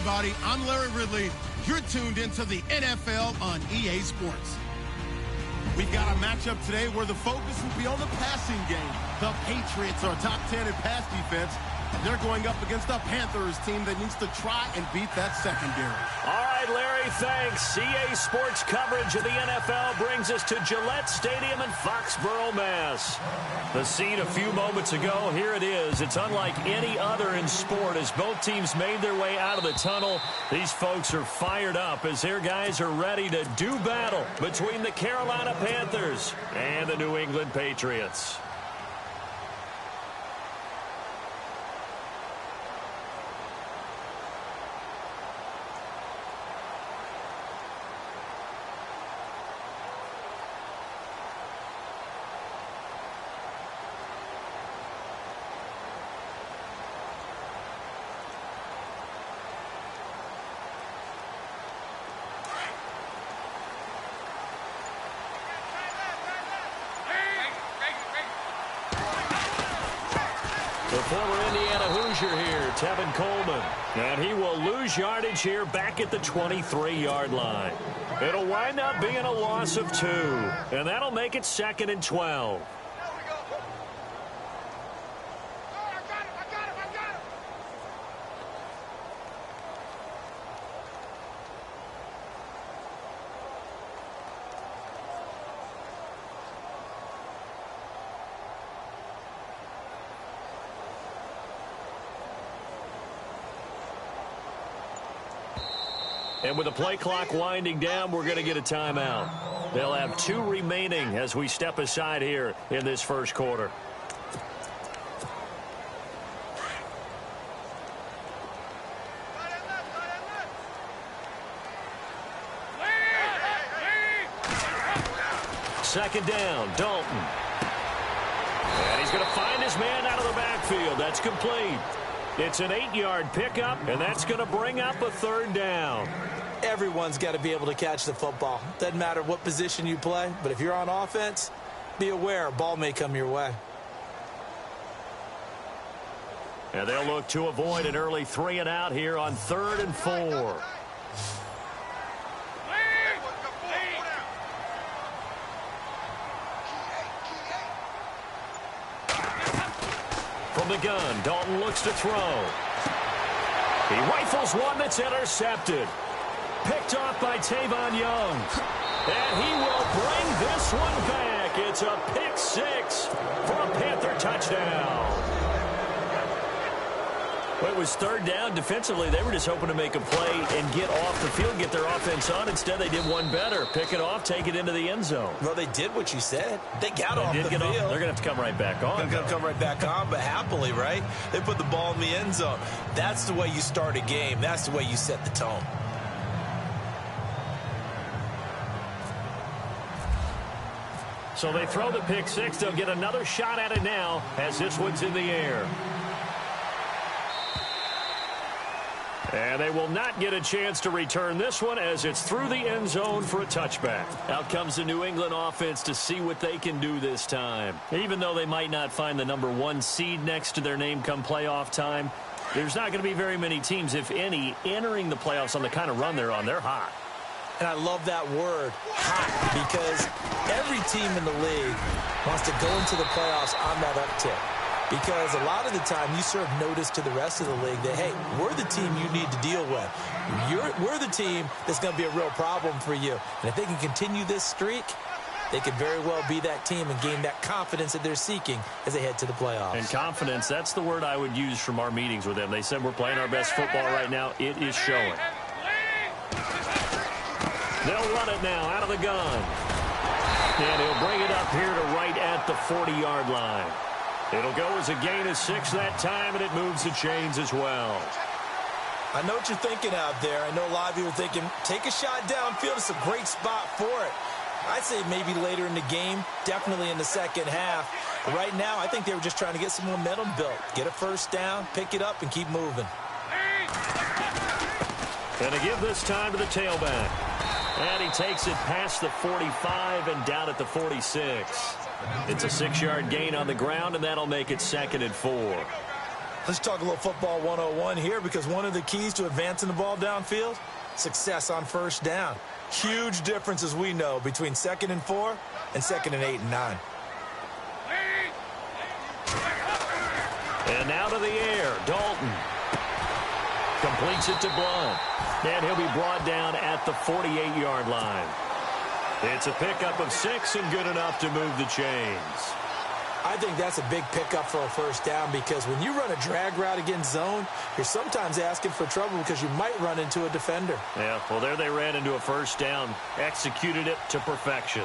everybody. I'm Larry Ridley. You're tuned into the NFL on EA Sports. We've got a matchup today where the focus will be on the passing game. The Patriots are top 10 in pass defense, and they're going up against a Panthers team that needs to try and beat that secondary. All right, Larry, thanks. EA Sports coverage of the NFL brings us to Gillette Stadium in Foxborough, Mass. The scene a few moments ago, here it is. It's unlike any other in sport as both teams made their way out of the tunnel. These folks are fired up as their guys are ready to do battle between the Carolina Panthers and the New England Patriots. The former Indiana Hoosier here, Tevin Coleman. And he will lose yardage here back at the 23-yard line. It'll wind up being a loss of 2. And that'll make it 2nd and 12. And with the play clock winding down, we're going to get a timeout. They'll have 2 remaining as we step aside here in this first quarter. Second down, Dalton. And he's going to find his man out of the backfield. That's complete. It's an 8-yard pickup, and that's going to bring up a 3rd down. Everyone's got to be able to catch the football. Doesn't matter what position you play, but if you're on offense, be aware a ball may come your way. And they'll look to avoid an early 3 and out here on 3rd and 4. From the gun, Dalton looks to throw. He rifles one that's intercepted. Picked off by Tavon Young. And he will bring this one back. It's a pick 6 for a Panther touchdown. Well, it was 3rd down. Defensively, they were just hoping to make a play and get off the field, get their offense on. Instead, they did one better. Pick it off, take it into the end zone. Well, they did what you said. They got off the field. They're going to have to come right back on. They're going to come right back on, but happily, right? They put the ball in the end zone. That's the way you start a game. That's the way you set the tone. So they throw the pick 6. They'll get another shot at it now as this one's in the air. And they will not get a chance to return this one as it's through the end zone for a touchback. Out comes the New England offense to see what they can do this time. Even though they might not find the number 1 seed next to their name come playoff time, there's not going to be very many teams, if any, entering the playoffs on the kind of run they're on. They're hot. And I love that word, hot, because every team in the league wants to go into the playoffs on that uptick. Because a lot of the time you serve notice to the rest of the league that, hey, we're the team you need to deal with. We're the team that's going to be a real problem for you. And if they can continue this streak, they could very well be that team and gain that confidence that they're seeking as they head to the playoffs. And confidence, that's the word I would use from our meetings with them. They said we're playing our best football right now. It is showing. They'll run it now out of the gun. And he'll bring it up here to right at the 40-yard line. It'll go as a gain of 6 that time, and it moves the chains as well. I know what you're thinking out there. I know a lot of you are thinking, take a shot downfield. It's a great spot for it. I'd say maybe later in the game, definitely in the second half. But right now, I think they were just trying to get some momentum built. Get a first down, pick it up, and keep moving. And to give this time to the tailback. And he takes it past the 45 and down at the 46. It's a 6-yard gain on the ground, and that'll make it 2nd and 4. Let's talk a little football 101 here, because one of the keys to advancing the ball downfield, success on first down. Huge difference, as we know, between 2nd and 4 and 2nd and 8 and 9. And now to the air, Dalton. Completes it to Blunt. And he'll be brought down at the 48-yard line. It's a pickup of 6 and good enough to move the chains. I think that's a big pickup for a first down, because when you run a drag route against zone, you're sometimes asking for trouble because you might run into a defender. Yeah, well, there they ran into a first down, executed it to perfection.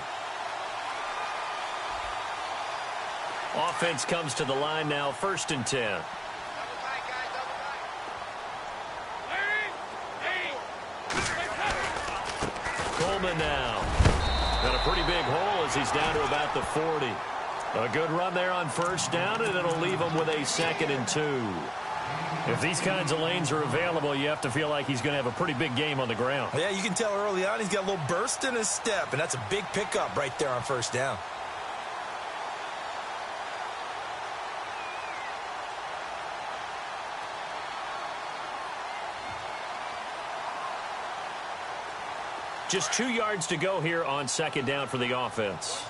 Offense comes to the line now, 1st and 10. Coleman now. Got a pretty big hole as he's down to about the 40. A good run there on first down, and it'll leave him with a 2nd and 2. If these kinds of lanes are available, you have to feel like he's going to have a pretty big game on the ground. Yeah, you can tell early on he's got a little burst in his step, and that's a big pickup right there on first down. Just 2 yards to go here on 2nd down for the offense.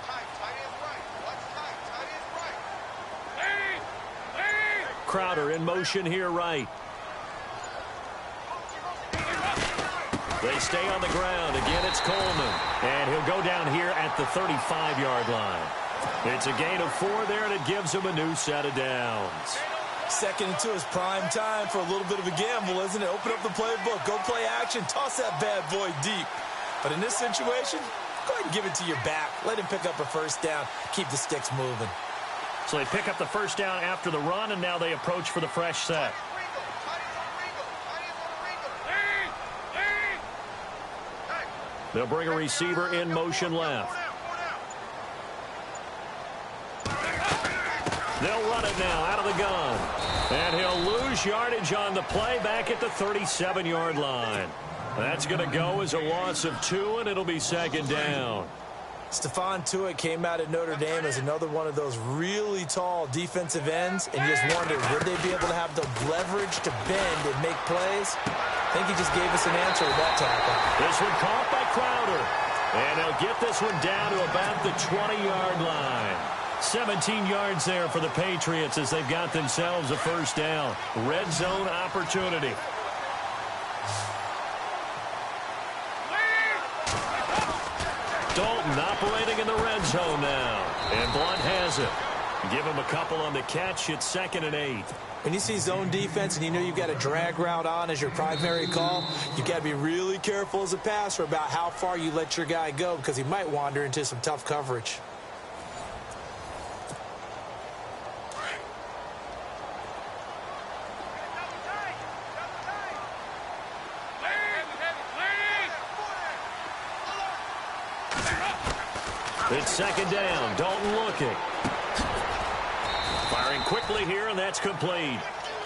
Crowder in motion here right. They stay on the ground. Again, it's Coleman. And he'll go down here at the 35-yard line. It's a gain of 4 there, and it gives him a new set of downs. 2nd and 2 is prime time for a little bit of a gamble, isn't it? Open up the playbook. Go play action. Toss that bad boy deep. But in this situation, go ahead and give it to your back. Let him pick up a first down. Keep the sticks moving. So they pick up the first down after the run, and now they approach for the fresh set. They'll bring a receiver in motion left. They'll run it now out of the gun. And he'll lose yardage on the play back at the 37-yard line. That's going to go as a loss of 2, and it'll be 2nd down. Stephon Tuitt came out of Notre Dame as another one of those really tall defensive ends, and you just wondered, would they be able to have the leverage to bend and make plays? I think he just gave us an answer with that tackle. This one caught by Crowder. And they'll get this one down to about the 20-yard line. 17 yards there for the Patriots as they've got themselves a first down. Red zone opportunity. Dalton operating in the red zone now. And Blunt has it. Give him a couple on the catch. It's 2nd and 8. When you see zone defense and you know you've got a drag route on as your primary call, you've got to be really careful as a passer about how far you let your guy go, because he might wander into some tough coverage. It's 2nd down. Dalton looking. Firing quickly here, and that's complete.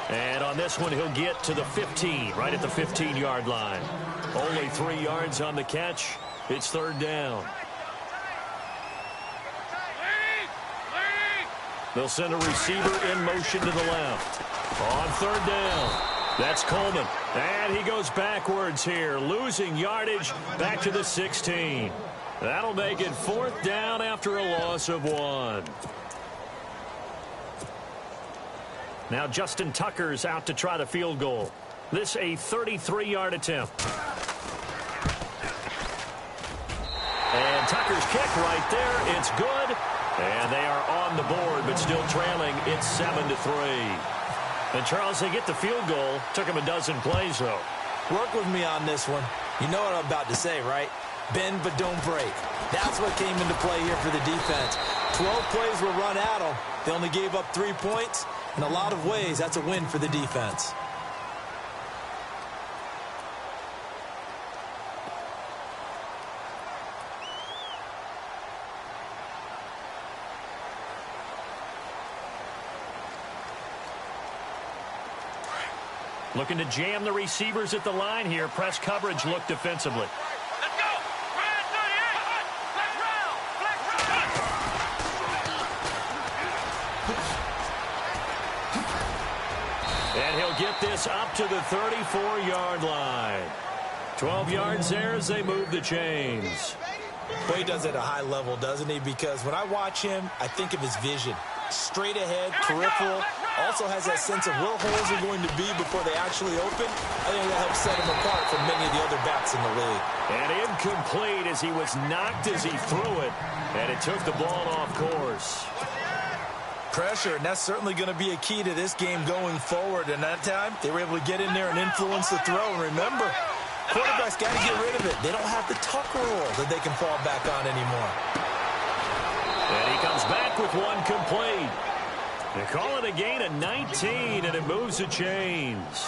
And on this one, he'll get to the 15, right at the 15-yard line. Only 3 yards on the catch. It's 3rd down. They'll send a receiver in motion to the left. On 3rd down, that's Coleman. And he goes backwards here, losing yardage back to the 16. That'll make it 4th down after a loss of 1. Now Justin Tucker's out to try the field goal. This a 33-yard attempt. And Tucker's kick right there. It's good. And they are on the board, but still trailing. It's 7-3. And Charles, they get the field goal. Took him a dozen plays, though. Work with me on this one. You know what I'm about to say, right? Bend but don't break. That's what came into play here for the defense. 12 plays were run at them. They only gave up 3 points. In a lot of ways, that's a win for the defense. Looking to jam the receivers at the line here. Press coverage look defensively. And he'll get this up to the 34-yard line. 12 yards there as they move the chains. Well, he does it at a high level, doesn't he? Because when I watch him, I think of his vision. Straight ahead, peripheral, also has that sense of where holes are going to be before they actually open. I think that helps set him apart from many of the other backs in the league. And incomplete as he was knocked as he threw it, and it took the ball off course. Pressure, and that's certainly going to be a key to this game going forward. And that time, they were able to get in there and influence the throw. And remember, quarterbacks got to get rid of it. They don't have the Tucker rule that they can fall back on anymore. And he comes back with one complete. They call it a gain of 19, and it moves the chains.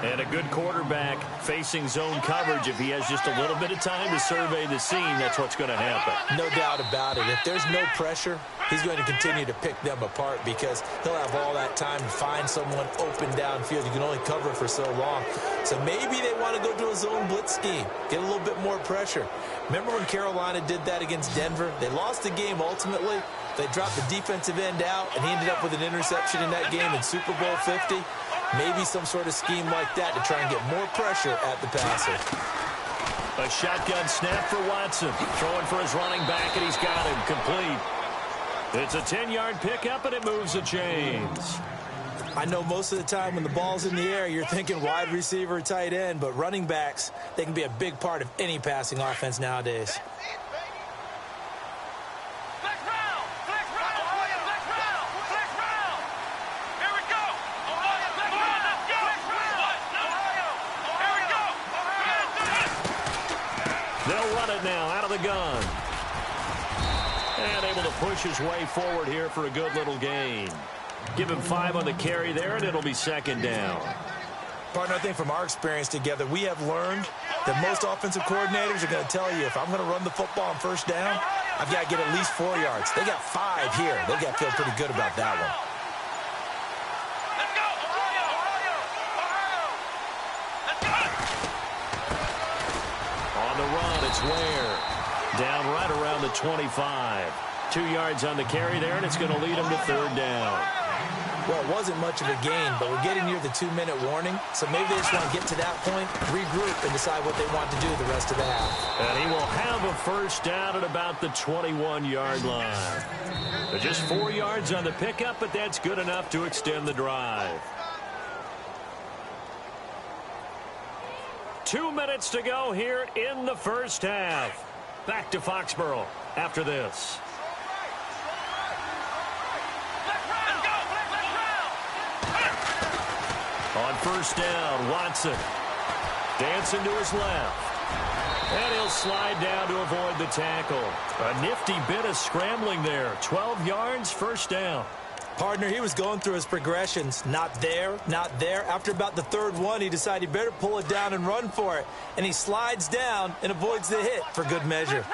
And a good quarterback facing zone coverage. If he has just a little bit of time to survey the scene, that's what's going to happen. No doubt about it. If there's no pressure, he's going to continue to pick them apart because he'll have all that time to find someone open downfield. You can only cover for so long. So maybe they want to go to a zone blitz scheme, get a little bit more pressure. Remember when Carolina did that against Denver? They lost the game ultimately. They dropped the defensive end out, and he ended up with an interception in that game in Super Bowl 50. Maybe some sort of scheme like that to try and get more pressure at the passer. A shotgun snap for Watson. Throwing for his running back, and he's got him complete. It's a 10-yard pickup, and it moves the chains. I know most of the time when the ball's in the air, you're thinking wide receiver, tight end, but running backs, they can be a big part of any passing offense nowadays. They'll run it now out of the gun. And able to push his way forward here for a good little gain. Give him 5 on the carry there, and it'll be second down. Partner, I think from our experience together, we have learned that most offensive coordinators are going to tell you, if I'm going to run the football on first down, I've got to get at least 4 yards. They got 5 here. They've got to feel pretty good about that one. It's Ware. Down right around the 25. 2 yards on the carry there, and it's going to lead him to third down. Well, it wasn't much of a gain, but we're getting near the 2-minute warning, so maybe they just want to get to that point, regroup, and decide what they want to do the rest of the half. And he will have a first down at about the 21-yard line. But just 4 yards on the pickup, but that's good enough to extend the drive. 2 minutes to go here in the first half. Back to Foxborough after this. On first down, Watson. Dancing to his left. And he'll slide down to avoid the tackle. A nifty bit of scrambling there. 12 yards, first down. Partner, he was going through his progressions. Not there, not there. After about the third one, he decided he better pull it down and run for it. And he slides down and avoids the hit for good measure.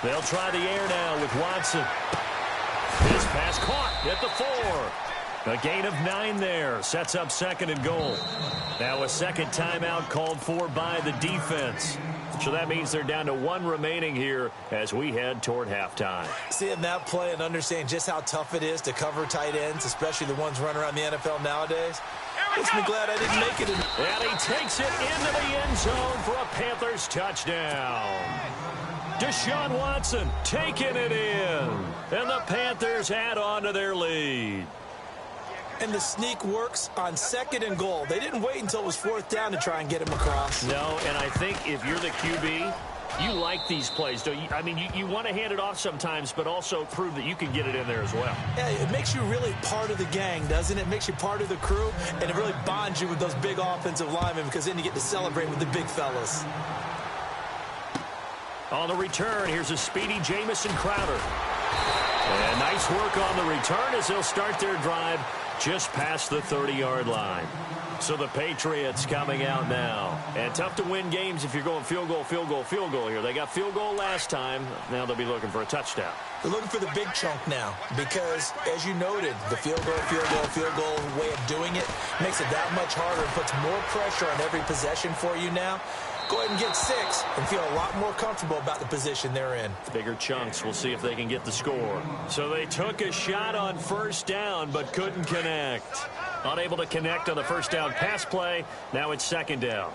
They'll try the air now with Watson. This pass caught at the 4. A gain of 9 there. Sets up second and goal. Now a second timeout called for by the defense. So that means they're down to 1 remaining here as we head toward halftime. Seeing that play and understanding just how tough it is to cover tight ends, especially the ones running around the NFL nowadays, makes me glad I didn't make it. And he takes it into the end zone for a Panthers touchdown. Deshaun Watson taking it in. And the Panthers add on to their lead. And the sneak works on second and goal. They didn't wait until it was fourth down to try and get him across. No, and I think if you're the QB, you like these plays, don't you? I mean, you want to hand it off sometimes, but also prove that you can get it in there as well. Yeah, it makes you really part of the gang, doesn't it? It makes you part of the crew, and it really bonds you with those big offensive linemen because then you get to celebrate with the big fellas. On the return, here's a speedy Jamison Crowder. And nice work on the return as they'll start their drive just past the 30-yard line. So the Patriots coming out now. And tough to win games if you're going field goal, field goal, field goal here. They got field goal last time. Now they'll be looking for a touchdown. They're looking for the big chunk now because, as you noted, the field goal way of doing it makes it that much harder and puts more pressure on every possession for you now. go ahead and get 6 and feel a lot more comfortable about the position they're in. Bigger chunks. We'll see if they can get the score. So they took a shot on first down but couldn't connect. Unable to connect on the first down pass play. Now it's second down.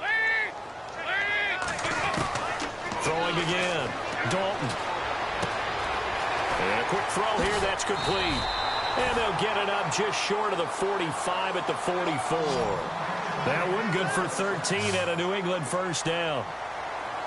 Throwing again. Dalton. And a quick throw here. That's complete. And they'll get it up just short of the 45 at the 44. That one good for 13 at a New England first down.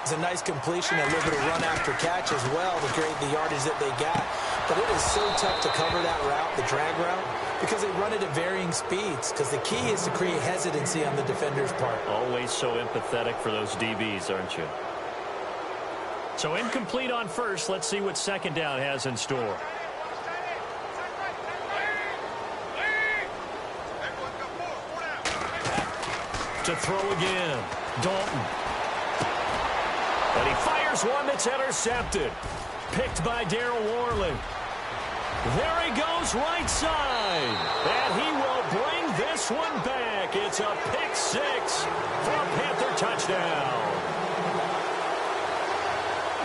It's a nice completion, a little bit of run after catch as well to create the yardage that they got. But it is so tough to cover that route, the drag route, because they run it at varying speeds. Because the key is to create hesitancy on the defender's part. Always so empathetic for those DBs, aren't you? So incomplete on first. Let's see what second down has in store. To throw again. Dalton. And he fires one that's intercepted. Picked by Darryl Worley. There he goes right side. And he will bring this one back. It's a pick 6 for a Panther touchdown.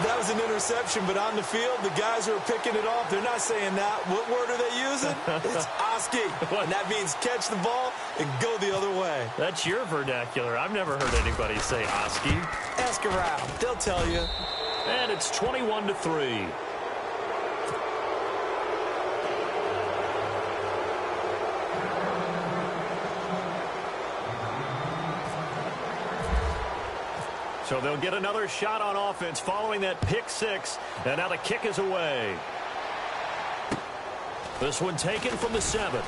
That was an interception, but on the field, the guys who are picking it off, they're not saying that. What word are they using? It's Oski. And that means catch the ball and go the other way. That's your vernacular. I've never heard anybody say Oski. Ask around. They'll tell you. And it's 21-3. So they'll get another shot on offense following that pick 6. And now the kick is away. This one taken from the 7.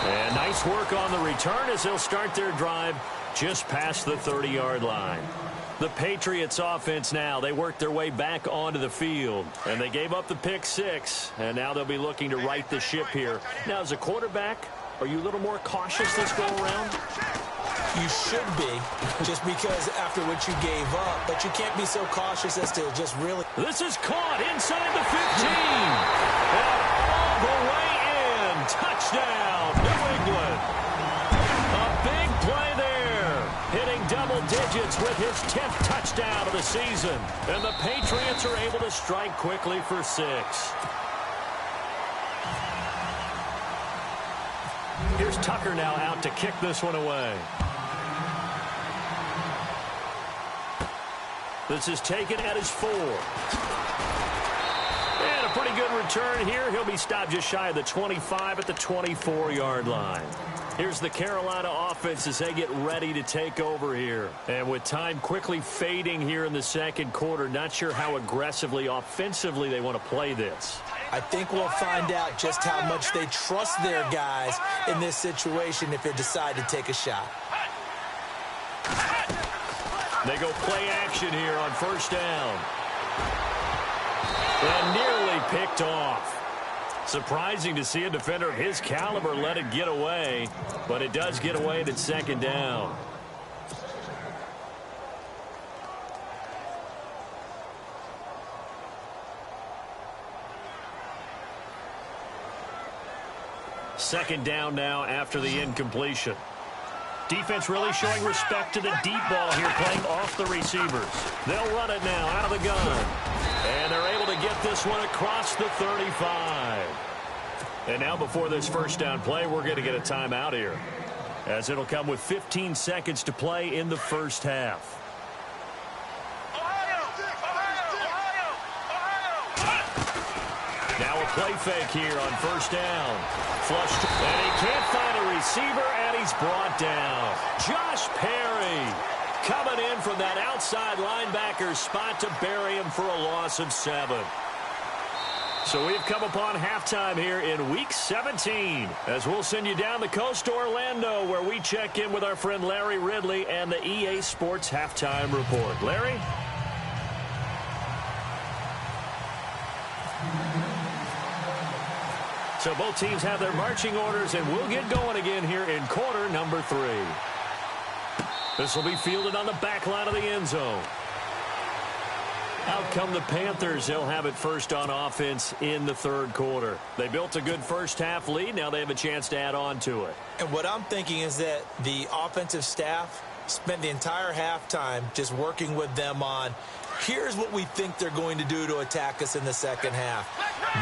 And nice work on the return as they'll start their drive just past the 30-yard line. The Patriots offense now, they work their way back onto the field. And they gave up the pick 6. And now they'll be looking to right the ship here. Now, as a quarterback, are you a little more cautious this go around? You should be, just because after what you gave up. But you can't be so cautious as to just really. This is caught inside the 15. And all the way in. Touchdown, New England. A big play there. Hitting double digits with his 10th touchdown of the season. And the Patriots are able to strike quickly for 6. Here's Tucker now out to kick this one away. This is taken at his 4. And a pretty good return here. He'll be stopped just shy of the 25 at the 24-yard line. Here's the Carolina offense as they get ready to take over here. And with time quickly fading here in the second quarter, not sure how aggressively, offensively they want to play this. I think we'll find out just how much they trust their guys in this situation if they decide to take a shot. They go play action here on first down. And nearly picked off. Surprising to see a defender of his caliber let it get away, but it does get away at second down. Second down now after the incompletion. Defense really showing respect to the deep ball here, playing off the receivers. They'll run it now out of the gun. And they're able to get this one across the 35. And now before this first down play, we're going to get a timeout here, as it'll come with 15 seconds to play in the first half. Now a play fake here on first down. Flushed, and he can't find a receiver, and he's brought down. Josh Perry coming in from that outside linebacker spot to bury him for a loss of 7. So we've come upon halftime here in Week 17, as we'll send you down the coast to Orlando, where we check in with our friend Larry Ridley and the EA Sports Halftime Report. Larry? So both teams have their marching orders, and we'll get going again here in quarter number 3. This will be fielded on the back line of the end zone. Out come the Panthers. They'll have it first on offense in the third quarter. They built a good first half lead. Now they have a chance to add on to it. And what I'm thinking is that the offensive staff Spent the entire halftime just working with them on, here's what we think they're going to do to attack us in the second half.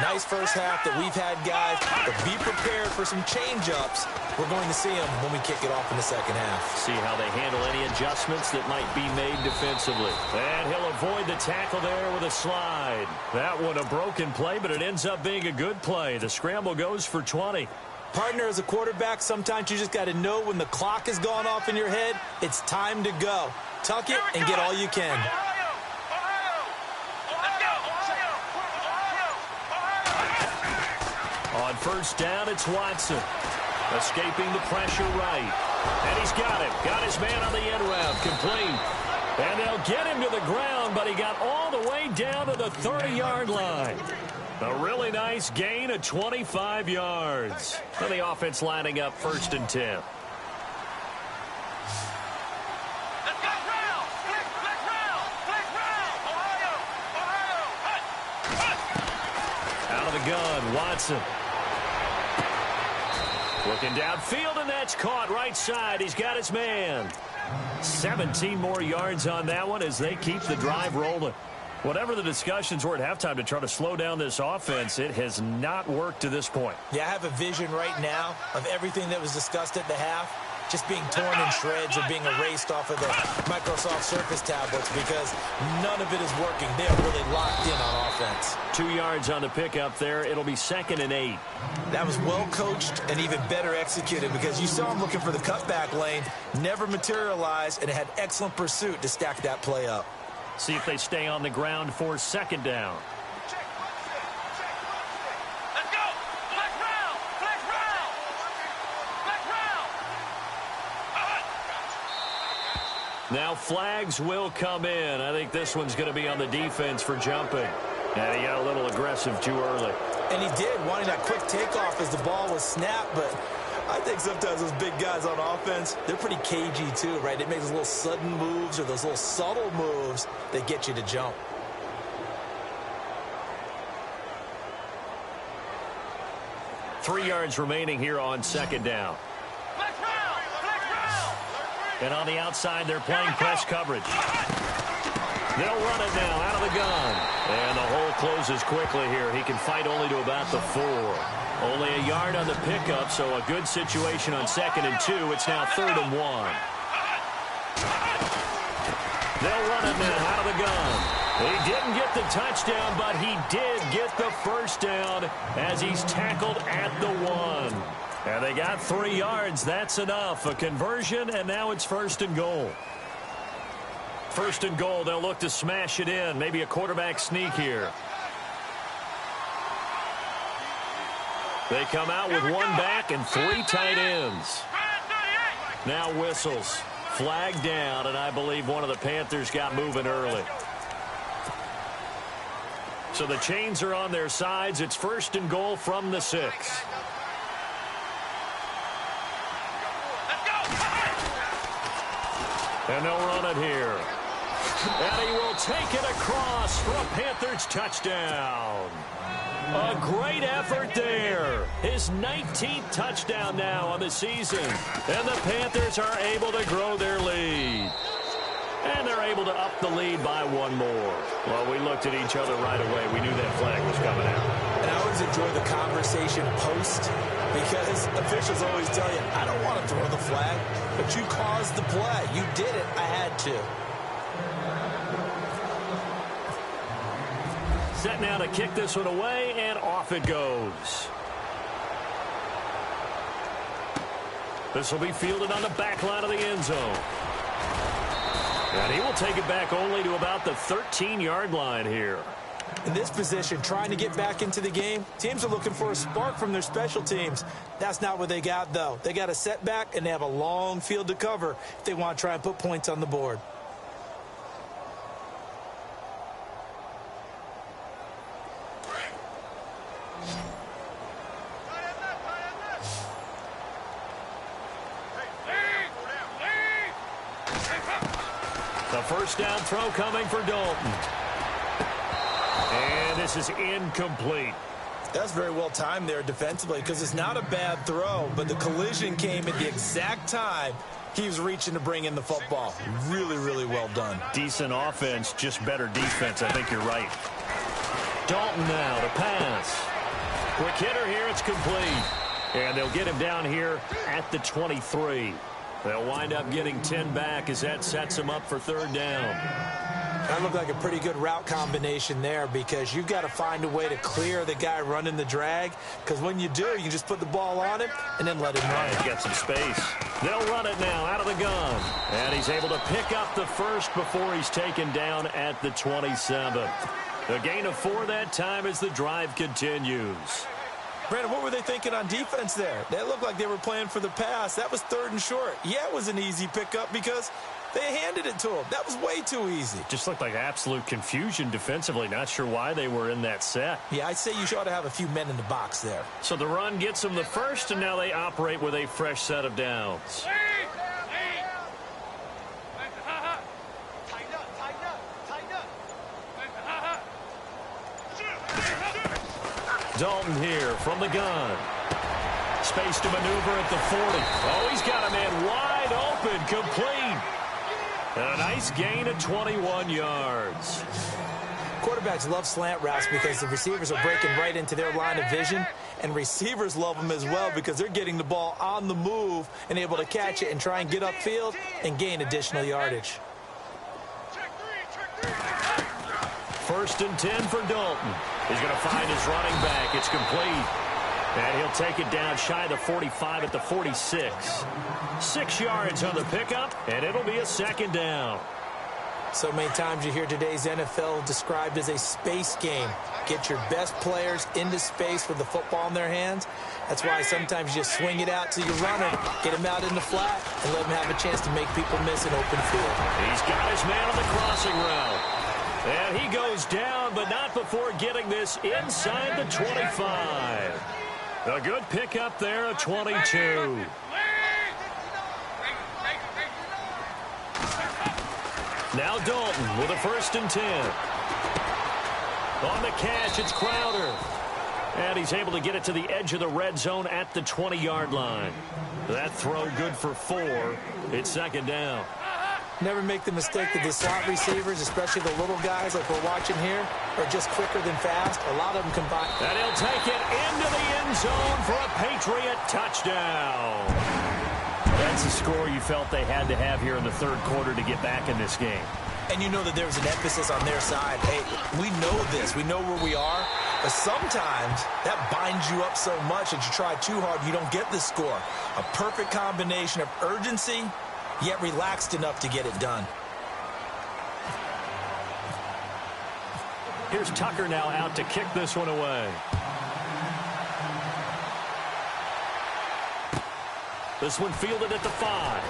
Nice first half that we've had, guys, but be prepared for some change-ups. We're going to see them when we kick it off in the second half. See how they handle any adjustments that might be made defensively. And he'll avoid the tackle there with a slide. That one a broken play, but it ends up being a good play. The scramble goes for 20. Partner, as a quarterback, sometimes you just got to know when the clock has gone off in your head, it's time to go. Tuck it and get all you can. On first down, it's Watson. Escaping the pressure right. And he's got it. Got his man on the end route. Complete. And they'll get him to the ground, but he got all the way down to the 30-yard line. A really nice gain of 25 yards. And the offense lining up 1st and 10. Out of the gun, Watson. Looking downfield, and that's caught right side. He's got his man. 17 more yards on that one as they keep the drive rolling. Whatever the discussions were at halftime to try to slow down this offense, it has not worked to this point. Yeah, I have a vision right now of everything that was discussed at the half just being torn in shreds or being erased off of the Microsoft Surface tablets because none of it is working. They are really locked in on offense. 2 yards on the pickup there. It'll be 2nd and 8. That was well coached and even better executed because you saw him looking for the cutback lane, never materialized, and had excellent pursuit to stack that play up. See if they stay on the ground for 2nd down. Now flags will come in. I think this one's going to be on the defense for jumping. And he got a little aggressive too early. And he did, wanting that quick takeoff as the ball was snapped. But I think sometimes those big guys on offense, they're pretty cagey too, right? They make those little sudden moves or those little subtle moves that get you to jump. Three yards remaining here on 2nd down. And on the outside, they're playing press coverage. They'll run it now out of the gun. And the hole closes quickly here. He can fight only to about the 4. Only a yard on the pickup, so a good situation on 2nd and 2. It's now 3rd and 1. They'll run it now out of the gun. He didn't get the touchdown, but he did get the first down as he's tackled at the 1. And they got 3 yards. That's enough. A conversion, and now it's 1st and goal. 1st and goal. They'll look to smash it in. Maybe a quarterback sneak here. They come out with 1 back and 3 tight ends. Now whistles. Flag down, and I believe one of the Panthers got moving early. So the chains are on their sides. It's 1st and goal from the 6. And they'll run it here. And he will take it across for a Panthers touchdown. A great effort there. His 19th touchdown now on the season. And the Panthers are able to grow their lead. And they're able to up the lead by 1 more. Well, we looked at each other right away. We knew that flag was coming out. And I always enjoy the conversation post because officials always tell you, I don't want to throw the flag, but you caused the play. You did it. I had to. Set now to kick this one away, and off it goes. This will be fielded on the back line of the end zone. And he will take it back only to about the 13-yard line here. In this position, trying to get back into the game, teams are looking for a spark from their special teams. That's not what they got, though. They got a setback, and they have a long field to cover if they want to try and put points on the board. The first down throw coming for Dalton. And this is incomplete. That's very well timed there defensively because it's not a bad throw, but the collision came at the exact time He was reaching to bring in the football. Really, really well done. Decent offense, just better defense. I think you're right. Dalton now to pass. Quick hitter here. It's complete. And they'll get him down here at the 23. They'll wind up getting 10 back as that sets him up for third down. That looked like a pretty good route combination there because you've got to find a way to clear the guy running the drag, because when you do, you can just put the ball on him and then let him run. He's got some space. They'll run it now out of the gun. And he's able to pick up the first before he's taken down at the 27. A gain of 4 that time as the drive continues. Brandon, what were they thinking on defense there? They looked like they were playing for the pass. That was 3rd and short. Yeah, it was an easy pickup because they handed it to him. That was way too easy. Just looked like absolute confusion defensively. Not sure why they were in that set. Yeah, I'd say you ought to have a few men in the box there. So the run gets them the first, and now they operate with a fresh set of downs. Dalton here from the gun. Space to maneuver at the 40. Oh, he's got a man wide open, complete. And a nice gain of 21 yards. Quarterbacks love slant routes because the receivers are breaking right into their line of vision, and receivers love them as well because they're getting the ball on the move and able to catch it and try and get upfield and gain additional yardage. 1st and 10 for Dalton. He's going to find his running back. It's complete. And he'll take it down shy of the 45 at the 46. 6 yards on the pickup, and it'll be a 2nd down. So many times you hear today's NFL described as a space game. Get your best players into space with the football in their hands. That's why sometimes you just swing it out to your runner, get him out in the flat, and let him have a chance to make people miss an open field. He's got his man on the crossing route. And he goes down, but not before getting this inside the 25. A good pickup there at 22. Now Dalton with a 1st and 10. On the catch, it's Crowder. And he's able to get it to the edge of the red zone at the 20-yard line. That throw good for 4. It's 2nd down. Never make the mistake that the slot receivers, especially the little guys like we're watching here, are just quicker than fast. A lot of them combine. And he'll take it into the end zone for a Patriot touchdown. That's a score you felt they had to have here in the 3rd quarter to get back in this game. And you know that there's an emphasis on their side. Hey, we know this. We know where we are. But sometimes that binds you up so much that you try too hard, you don't get the score. A perfect combination of urgency, yet relaxed enough to get it done. Here's Tucker now out to kick this one away. This one fielded at the 5.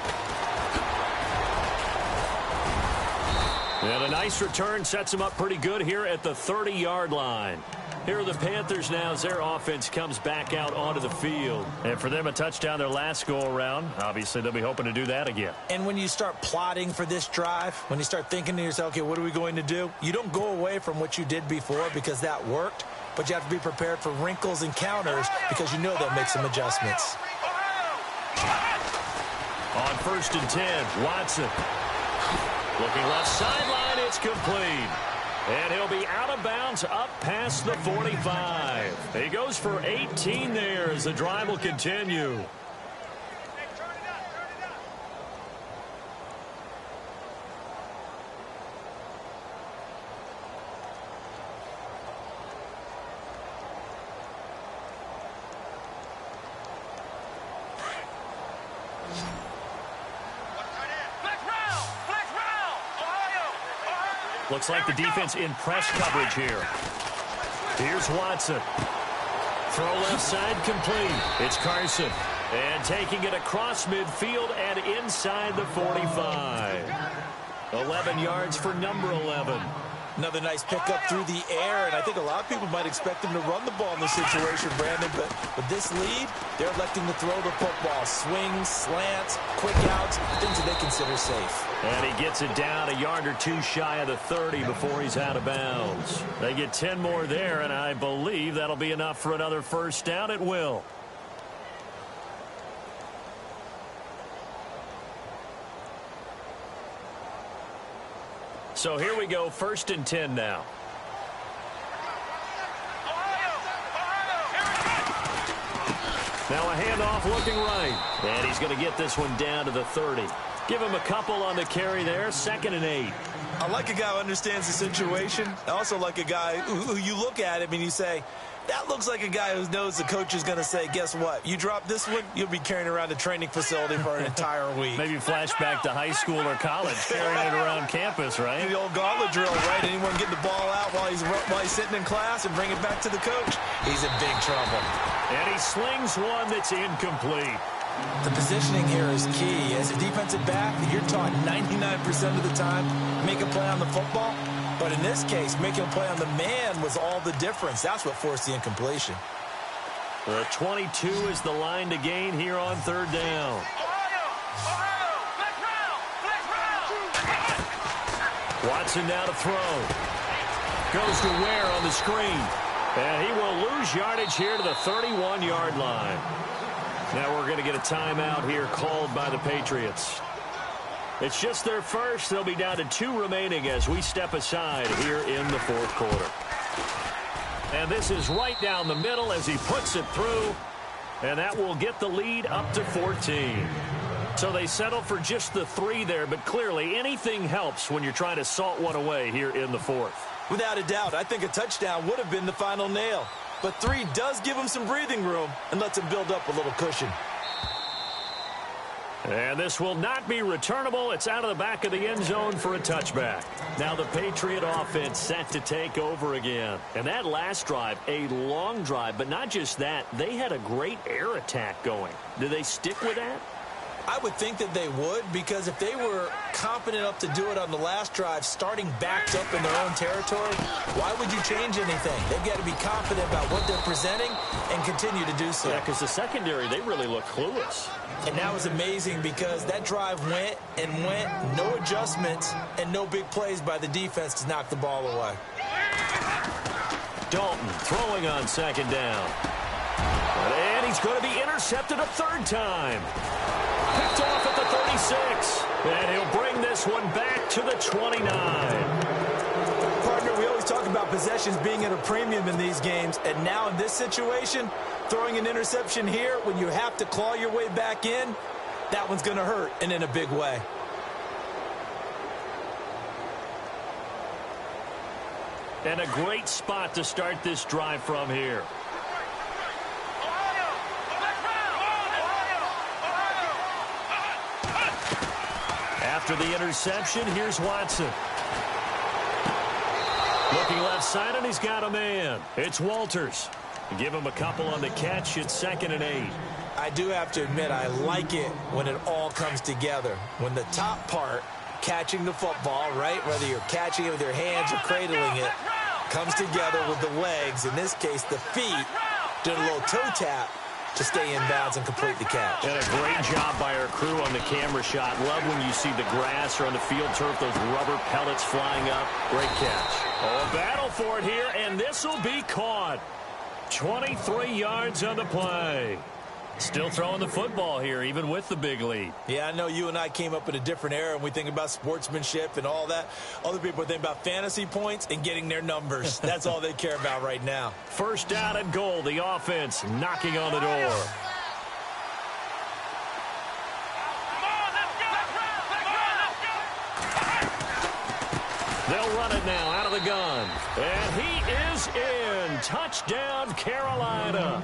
And a nice return sets him up pretty good here at the 30-yard line. Here are the Panthers now as their offense comes back out onto the field. And for them, a touchdown their last go-around. Obviously, they'll be hoping to do that again. And when you start plotting for this drive, when you start thinking to yourself, okay, what are we going to do? You don't go away from what you did before because that worked, but you have to be prepared for wrinkles and counters because you know they'll make some adjustments. On 1st and 10, Watson. Looking left sideline, it's complete. And he'll be out of bounds up past the 45. He goes for 18 there as the drive will continue. Looks like the defense in press coverage here. Here's Watson. Throw left side complete. It's Carson. And taking it across midfield and inside the 45. 11 yards for number 11. Another nice pickup through the air, and I think a lot of people might expect him to run the ball in this situation, Brandon, but with this lead, they're electing to throw the football. Swings, slants, quick outs, things that they consider safe. And he gets it down a yard or two shy of the 30 before he's out of bounds. They get 10 more there, and I believe that'll be enough for another first down. It will. So here we go, 1st and 10 now. Now a handoff looking right. And he's going to get this one down to the 30. Give him a couple on the carry there, 2nd and 8. I like a guy who understands the situation. I also like a guy who you look at him and you say, that looks like a guy who knows the coach is going to say, guess what? You drop this one, you'll be carrying around the training facility for an entire week. Maybe flashback to high school or college, carrying it around campus, right? The old gauntlet drill, right? Anyone get the ball out while he's sitting in class and bring it back to the coach? He's in big trouble. And he slings one that's incomplete. The positioning here is key. As a defensive back, you're taught 99% of the time, make a play on the football. But in this case, making a play on the man was all the difference. That's what forced the incompletion. The 22 is the line to gain here on 3rd down. Watson now to throw. Goes to Ware on the screen. And he will lose yardage here to the 31-yard line. Now we're going to get a timeout here called by the Patriots. It's just their first. They'll be down to 2 remaining as we step aside here in the 4th quarter. And this is right down the middle as he puts it through. And that will get the lead up to 14. So they settle for just the 3 there, but clearly anything helps when you're trying to salt one away here in the 4th. Without a doubt, I think a touchdown would have been the final nail. But 3 does give him some breathing room and lets him build up a little cushion. And this will not be returnable. It's out of the back of the end zone for a touchback. Now the Patriot offense set to take over again. And that last drive, a long drive, but not just that. They had a great air attack going. Do they stick with that? I would think that they would, because if they were confident enough to do it on the last drive, starting backed up in their own territory, why would you change anything? They've got to be confident about what they're presenting and continue to do so. Yeah, because the secondary, they really look clueless. And that was amazing because that drive went and went, no adjustments, and no big plays by the defense to knock the ball away. Dalton throwing on 2nd down. And he's going to be intercepted a 3rd time. Picked off at the 36. And he'll bring this one back to the 29. Partner, we always talk about possessions being at a premium in these games. And now in this situation, throwing an interception here when you have to claw your way back in, that one's going to hurt, and in a big way. And a great spot to start this drive from here. After the interception, here's Watson. Looking left side, and he's got a man. It's Walters. Give him a couple on the catch. It's 2nd and 8. I do have to admit, I like it when it all comes together. When the top part, catching the football, right, whether you're catching it with your hands or cradling it, comes together with the legs, in this case the feet, doing a little toe tap to stay in bounds and complete the catch. And a great job by our crew on the camera shot. Love when you see the grass or on the field turf, those rubber pellets flying up. Great catch. Oh, a battle for it here, and this will be caught. 23 yards on the play. Still throwing the football here, even with the big lead. Yeah, I know you and I came up in a different era, and we think about sportsmanship and all that. Other people think about fantasy points and getting their numbers. That's all they care about right now. 1st down and goal. The offense knocking on the door. They'll run it now out of the gun. And he is in. Touchdown, Carolina.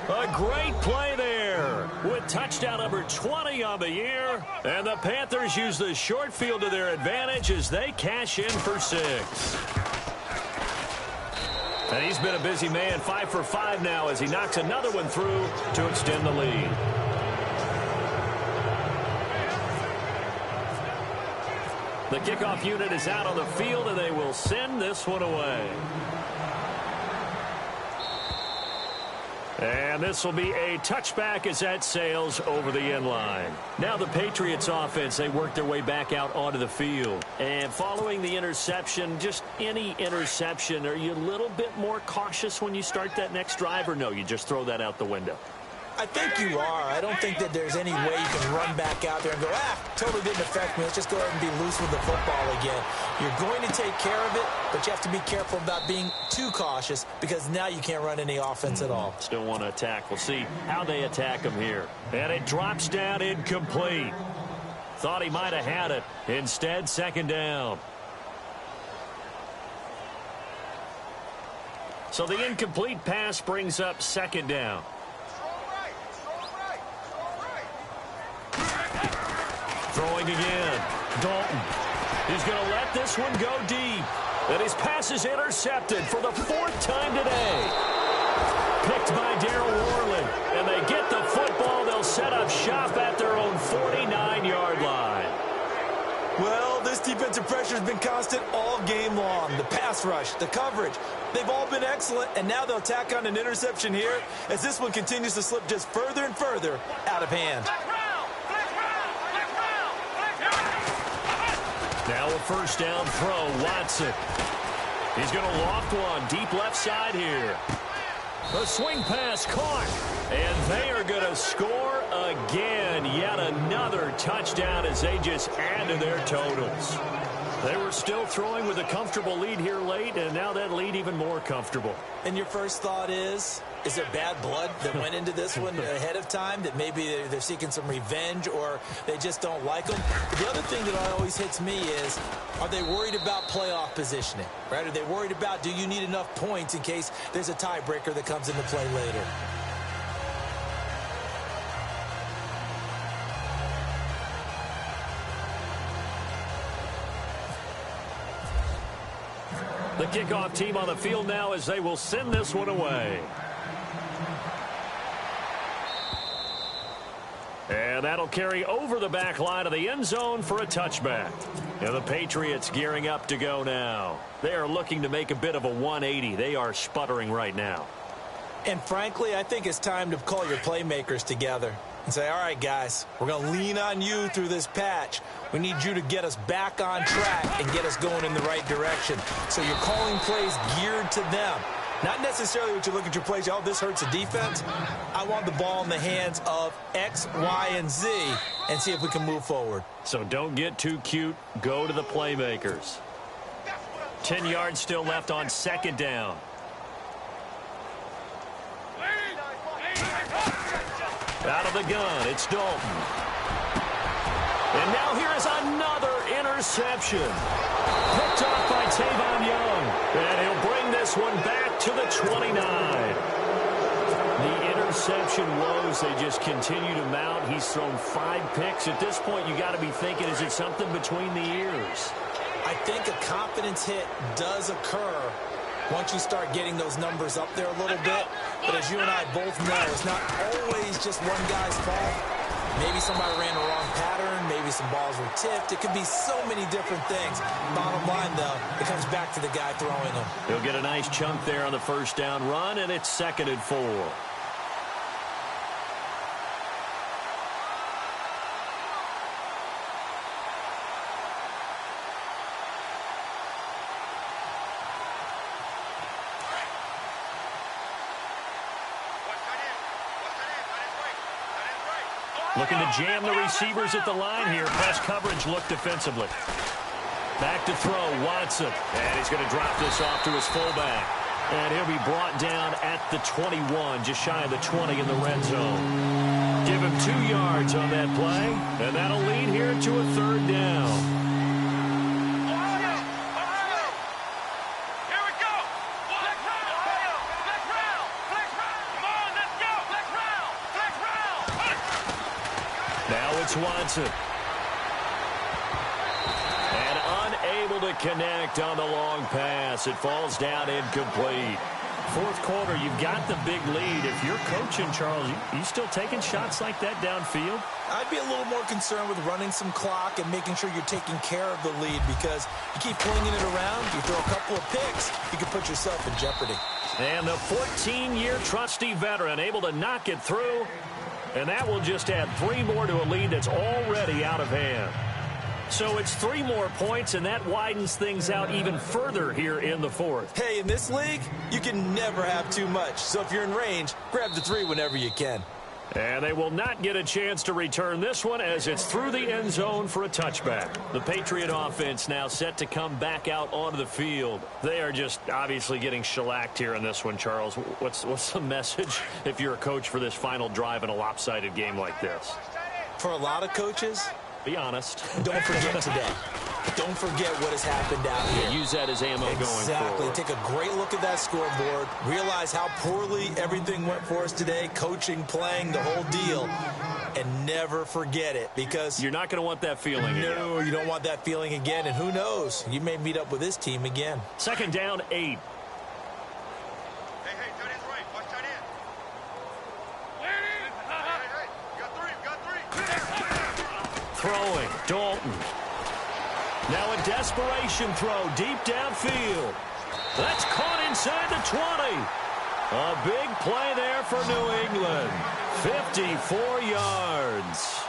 A great play there with touchdown number 20 on the year. And the Panthers use the short field to their advantage as they cash in for 6. And he's been a busy man, 5 for 5 now as he knocks another one through to extend the lead. The kickoff unit is out on the field, and they will send this one away. And this will be a touchback as that sails over the end line. Now the Patriots offense, they work their way back out onto the field. And following the interception, just any interception, are you a little bit more cautious when you start that next drive, or no, you just throw that out the window? I think you are. I don't think that there's any way you can run back out there and go, totally didn't affect me. Let's just go ahead and be loose with the football again. You're going to take care of it, but you have to be careful about being too cautious because now you can't run any offense at all. Still want to attack. We'll see how they attack him here. And it drops down incomplete. Thought he might have had it. Instead, second down. So the incomplete pass brings up second down. Throwing again. Dalton. He's going to let this one go deep. And his pass is intercepted for the fourth time today. Picked by Darryl Worley. And they get the football. They'll set up shop at their own 49-yard line. Well, this defensive pressure has been constant all game long. The pass rush, the coverage, they've all been excellent. And now they'll tack on an interception here as this one continues to slip just further and further out of hand. Now a first down throw, Watson. He's going to loft one deep left side here. The swing pass caught. And they are going to score again. Yet another touchdown as they just add to their totals. They were still throwing with a comfortable lead here late, and now that lead even more comfortable. And your first thought is there bad blood that went into this one ahead of time, that maybe they're seeking some revenge or they just don't like them? But the other thing that always hits me is, are they worried about playoff positioning? Right? Are they worried about, do you need enough points in case there's a tiebreaker that comes into play later? The kickoff team on the field now as they will send this one away. And that'll carry over the back line of the end zone for a touchback. And the Patriots gearing up to go now. They are looking to make a bit of a 180. They are sputtering right now. And frankly, I think it's time to call your playmakers together and say, all right, guys, we're going to lean on you through this patch. We need you to get us back on track and get us going in the right direction. So you're calling plays geared to them. Not necessarily what you look at your plays, oh, this hurts the defense. I want the ball in the hands of X, Y, and Z and see if we can move forward. So don't get too cute. Go to the playmakers. 10 yards still left on second down. Out of the gun, it's Dalton. And now here is another interception. Picked off by Tavon Young. And he'll bring this one back to the 29. The interception woes, they just continue to mount. He's thrown 5 picks. At this point, you got to be thinking, is it something between the ears? I think a confidence hit does occur once you start getting those numbers up there a little bit. But as you and I both know, it's not always just one guy's fault. Maybe somebody ran the wrong pattern. Maybe some balls were tipped. It could be so many different things. Bottom line, though, it comes back to the guy throwing them. He'll get a nice chunk there on the first down run, and it's 2nd and 4. Looking to jam the receivers at the line here. Press coverage look defensively. Back to throw, Watson. And he's going to drop this off to his fullback. And he'll be brought down at the 21, just shy of the 20 in the red zone. Give him 2 yards on that play. And that'll lead here to a 3rd down. Watson. And unable to connect on the long pass. It falls down incomplete. 4th quarter, you've got the big lead. If you're coaching, Charles, you still taking shots like that downfield? I'd be a little more concerned with running some clock and making sure you're taking care of the lead, because you keep flinging it around, you throw a couple of picks, you can put yourself in jeopardy. And the 14-year trusty veteran able to knock it through. And that will just add 3 more to a lead that's already out of hand. So it's 3 more points, and that widens things out even further here in the 4th. Hey, in this league, you can never have too much. So if you're in range, grab the 3 whenever you can. And they will not get a chance to return this one as it's through the end zone for a touchback. The Patriot offense now set to come back out onto the field. They are just obviously getting shellacked here in this one, Charles. What's the message if you're a coach for this final drive in a lopsided game like this? For a lot of coaches, be honest. Don't forget today. Don't forget what has happened out here. Use that as ammo going forward. Exactly. Take a great look at that scoreboard. Realize how poorly everything went for us today. Coaching, playing, the whole deal. And never forget it, because you're not going to want that feeling again. No, you don't want that feeling again. And who knows? You may meet up with this team again. Second down, 8. Throwing, Dalton. Now a desperation throw deep downfield. That's caught inside the 20. A big play there for New England. 54 yards.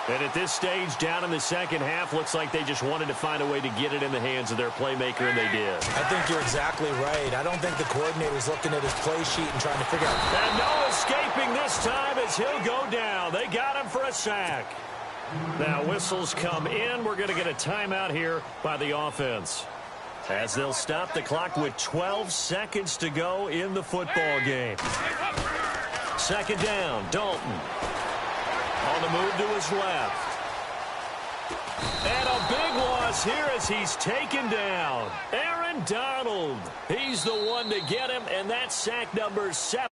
And at this stage, down in the second half, looks like they just wanted to find a way to get it in the hands of their playmaker, and they did. I think you're exactly right. I don't think the coordinator's looking at his play sheet and trying to figure out. And no escaping this time as he'll go down. They got him for a sack. Now whistles come in. We're going to get a timeout here by the offense, as they'll stop the clock with 12 seconds to go in the football game. Second down, Dalton. On the move to his left. And a big loss here as he's taken down. Aaron Donald. He's the one to get him, and that's sack number 7.